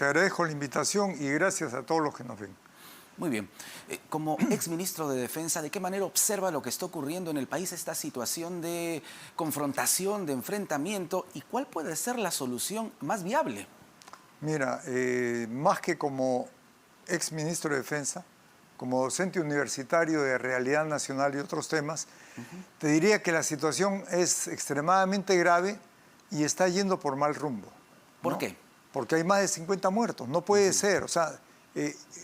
te agradezco la invitación y gracias a todos los que nos ven. Muy bien. Como exministro de Defensa, ¿de qué manera observa lo que está ocurriendo en el país, esta situación de confrontación, de enfrentamiento, y cuál puede ser la solución más viable? Mira, más que como exministro de Defensa, como docente universitario de Realidad Nacional y otros temas, te diría que la situación es extremadamente grave y está yendo por mal rumbo, ¿no? ¿Por qué? Porque hay más de 50 muertos. No puede ser, o sea,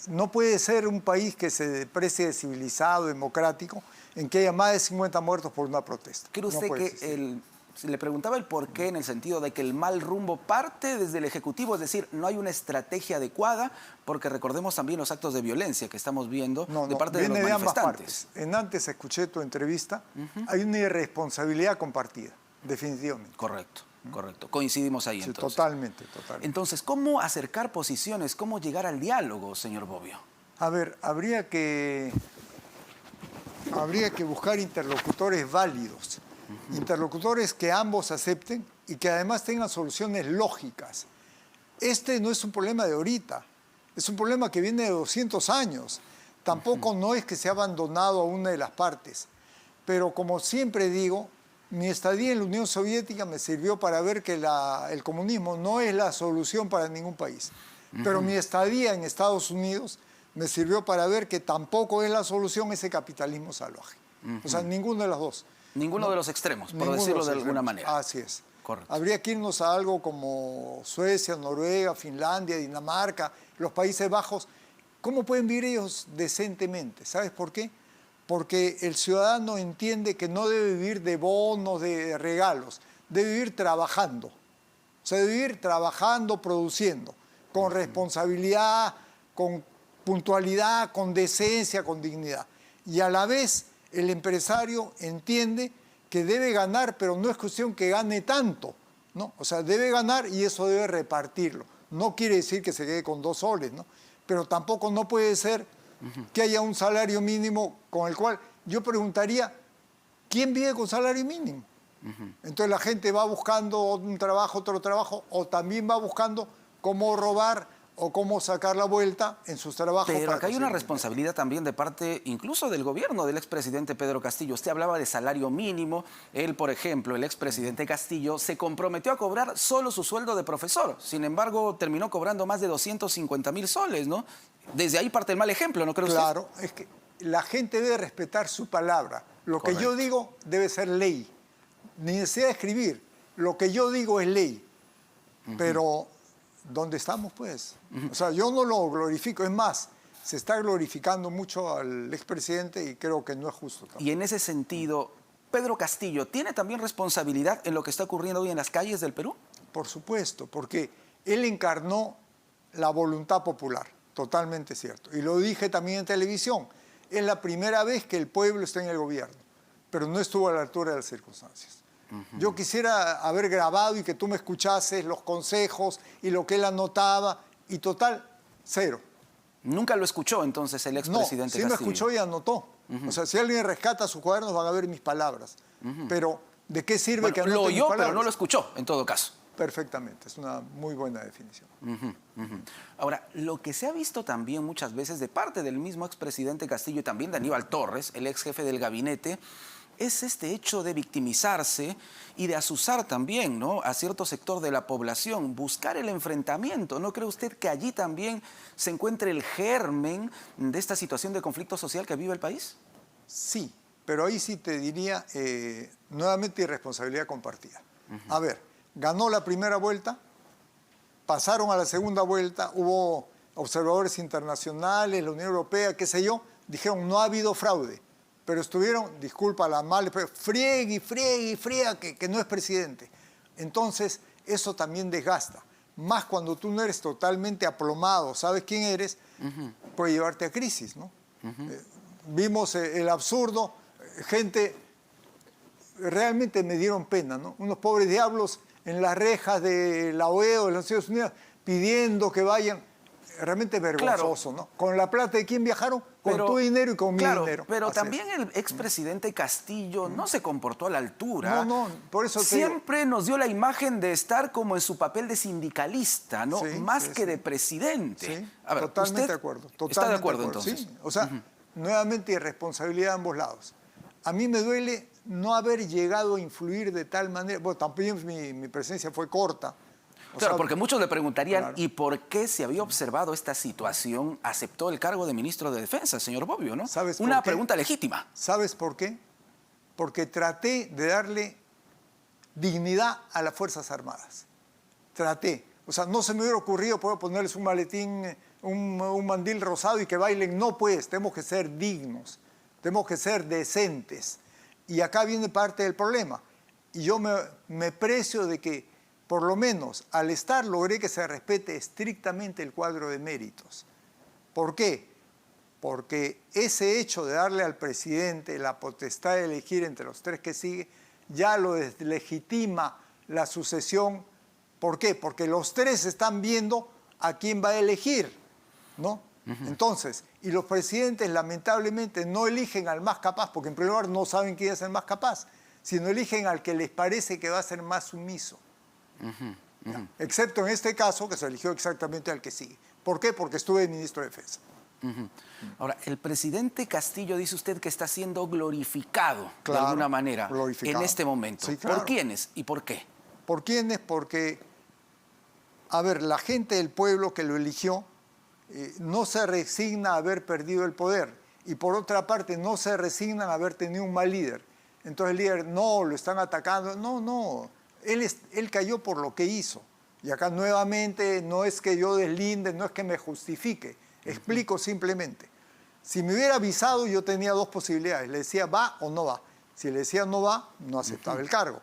no puede ser un país que se precie civilizado, democrático, en que haya más de 50 muertos por una protesta. ¿Cree usted que le preguntaba el por qué en el sentido de que el mal rumbo parte desde el Ejecutivo? Es decir, no hay una estrategia adecuada, porque recordemos también los actos de violencia que estamos viendo de parte de los manifestantes. En antes escuché tu entrevista, hay una irresponsabilidad compartida, definitivamente. Correcto. Correcto, coincidimos ahí, sí, entonces. Totalmente. Entonces, ¿cómo acercar posiciones? ¿Cómo llegar al diálogo, señor Bobbio? A ver, habría que buscar interlocutores válidos, interlocutores que ambos acepten y que además tengan soluciones lógicas. Este no es un problema de ahorita, es un problema que viene de 200 años. Tampoco no es que se ha abandonado a una de las partes, pero como siempre digo, mi estadía en la Unión Soviética me sirvió para ver que el comunismo no es la solución para ningún país. Pero mi estadía en Estados Unidos me sirvió para ver que tampoco es la solución ese capitalismo salvaje. O sea, ninguno de los dos. Ninguno de los extremos, por decirlo de alguna manera. Así es. Correcto. Habría que irnos a algo como Suecia, Noruega, Finlandia, Dinamarca, los Países Bajos. ¿Cómo pueden vivir ellos decentemente? ¿Sabes por qué? Porque el ciudadano entiende que no debe vivir de bonos, de regalos, debe vivir trabajando. O sea, debe vivir trabajando, produciendo, con responsabilidad, con puntualidad, con decencia, con dignidad. Y a la vez el empresario entiende que debe ganar, pero no es cuestión que gane tanto, ¿no? O sea, debe ganar y eso debe repartirlo. No quiere decir que se quede con 2 soles, ¿no? Pero tampoco no puede ser que haya un salario mínimo con el cual yo preguntaría, ¿quién vive con salario mínimo? Entonces la gente va buscando un trabajo, otro trabajo, o también va buscando cómo robar o cómo sacar la vuelta en sus trabajos. Pero acá hay una responsabilidad también de parte incluso del gobierno del expresidente Pedro Castillo. Usted hablaba de salario mínimo. Él, por ejemplo, el expresidente Castillo, se comprometió a cobrar solo su sueldo de profesor. Sin embargo, terminó cobrando más de 250.000 soles, ¿no? Desde ahí parte el mal ejemplo, ¿no cree usted? Claro, es que la gente debe respetar su palabra. Lo que yo digo debe ser ley. Ni necesidad de escribir. Lo que yo digo es ley. Pero ¿dónde estamos, pues? O sea, yo no lo glorifico. Es más, se está glorificando mucho al expresidente y creo que no es justo tampoco. Y en ese sentido, Pedro Castillo, ¿tiene también responsabilidad en lo que está ocurriendo hoy en las calles del Perú? Por supuesto, porque él encarnó la voluntad popular. Totalmente cierto. Y lo dije también en televisión. Es la primera vez que el pueblo está en el gobierno, pero no estuvo a la altura de las circunstancias. Yo quisiera haber grabado y que tú me escuchases los consejos y lo que él anotaba, y total, cero. ¿Nunca lo escuchó entonces el expresidente Castillo? No, sí me escuchó y anotó. O sea, si alguien rescata sus cuadernos van a ver mis palabras. Pero, ¿de qué sirve que anote lo oyó, mis palabras? pero no lo escuchó, en todo caso. Perfectamente, es una muy buena definición. Ahora, lo que se ha visto también muchas veces de parte del mismo expresidente Castillo y también de Aníbal Torres, el ex jefe del gabinete, es este hecho de victimizarse y de azuzar también, ¿no?, a cierto sector de la población, buscar el enfrentamiento. ¿No cree usted que allí también se encuentre el germen de esta situación de conflicto social que vive el país? Sí, pero ahí sí te diría nuevamente irresponsabilidad compartida. A ver, ganó la primera vuelta, pasaron a la segunda vuelta, hubo observadores internacionales, la Unión Europea, qué sé yo, dijeron no ha habido fraude. Pero estuvieron, disculpa la mala, friegue, que no es presidente. Entonces, eso también desgasta. Más cuando tú no eres totalmente aplomado, sabes quién eres, puede llevarte a crisis, ¿no? Vimos el absurdo, gente, realmente me dieron pena, ¿no? Unos pobres diablos en las rejas de la OEA o de las Naciones Unidas pidiendo que vayan. realmente vergonzoso, ¿no? ¿Con la plata de quién viajaron? Con tu dinero y con mi dinero. Pero Así también es. el expresidente Castillo no se comportó a la altura. No, por eso te digo. Siempre nos dio la imagen de estar como en su papel de sindicalista, ¿no? Sí, Más sí, que sí. de presidente. Sí, A ver, totalmente ¿usted de acuerdo. está de acuerdo entonces? Sí, o sea, nuevamente irresponsabilidad de ambos lados. A mí me duele no haber llegado a influir de tal manera. Bueno, también mi presencia fue corta. Claro, porque muchos le preguntarían, claro. ¿y por qué si había observado esta situación aceptó el cargo de ministro de Defensa, señor Bobbio, ¿no? ¿Sabes por Una qué? pregunta legítima. ¿Sabes por qué? Porque traté de darle dignidad a las Fuerzas Armadas. Traté. O sea, no se me hubiera ocurrido poder ponerles un maletín, un mandil rosado y que bailen. No, pues, tenemos que ser dignos, tenemos que ser decentes. Y acá viene parte del problema. Y yo me precio de que, por lo menos, al estar, logré que se respete estrictamente el cuadro de méritos. ¿Por qué? Porque ese hecho de darle al presidente la potestad de elegir entre los tres que sigue, ya lo deslegitima la sucesión. ¿Por qué? Porque los tres están viendo a quién va a elegir, ¿no? Entonces, y los presidentes lamentablemente no eligen al más capaz, porque en primer lugar no saben quién es el más capaz, sino eligen al que les parece que va a ser más sumiso. Excepto en este caso, que se eligió exactamente al que sigue. ¿Por qué? Porque estuve ministro de Defensa. Ahora, el presidente Castillo dice usted que está siendo glorificado de alguna manera en este momento. Sí, claro. ¿Por quiénes y por qué? ¿Por quiénes? Porque, a ver, la gente del pueblo que lo eligió no se resigna a haber perdido el poder y por otra parte no se resignan a haber tenido un mal líder. Entonces el líder, no, lo están atacando. No, él cayó por lo que hizo. Y acá nuevamente no es que yo deslinde, no es que me justifique. Explico simplemente. Si me hubiera avisado, yo tenía dos posibilidades. Le decía va o no va. Si le decía no va, no aceptaba el cargo.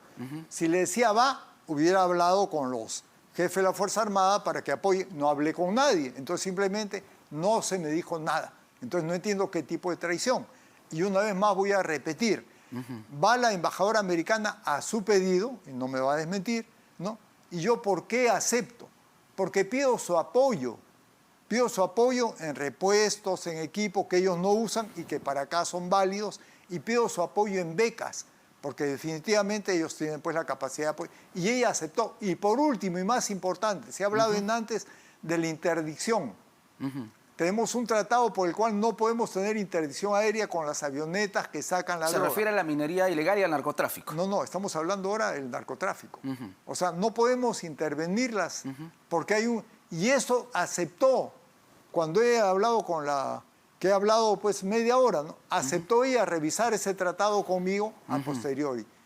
Si le decía va, hubiera hablado con los jefes de la Fuerza Armada para que apoye. No hablé con nadie. Entonces simplemente no se me dijo nada. Entonces no entiendo qué tipo de traición. Y una vez más voy a repetir. Va la embajadora americana a su pedido, y no me va a desmentir, ¿no? ¿Y yo por qué acepto? Porque pido su apoyo. Pido su apoyo en repuestos, en equipos que ellos no usan y que para acá son válidos. Y pido su apoyo en becas, porque definitivamente ellos tienen pues la capacidad de apoyo. Y ella aceptó. Y por último y más importante, se ha hablado antes de la interdicción. Tenemos un tratado por el cual no podemos tener interdicción aérea con las avionetas que sacan la droga. Se refiere a la minería ilegal y al narcotráfico. No, estamos hablando ahora del narcotráfico. O sea, no podemos intervenirlas porque hay un... Y eso aceptó, cuando he hablado con la... que he hablado pues media hora, ¿no? Aceptó ella revisar ese tratado conmigo a posteriori.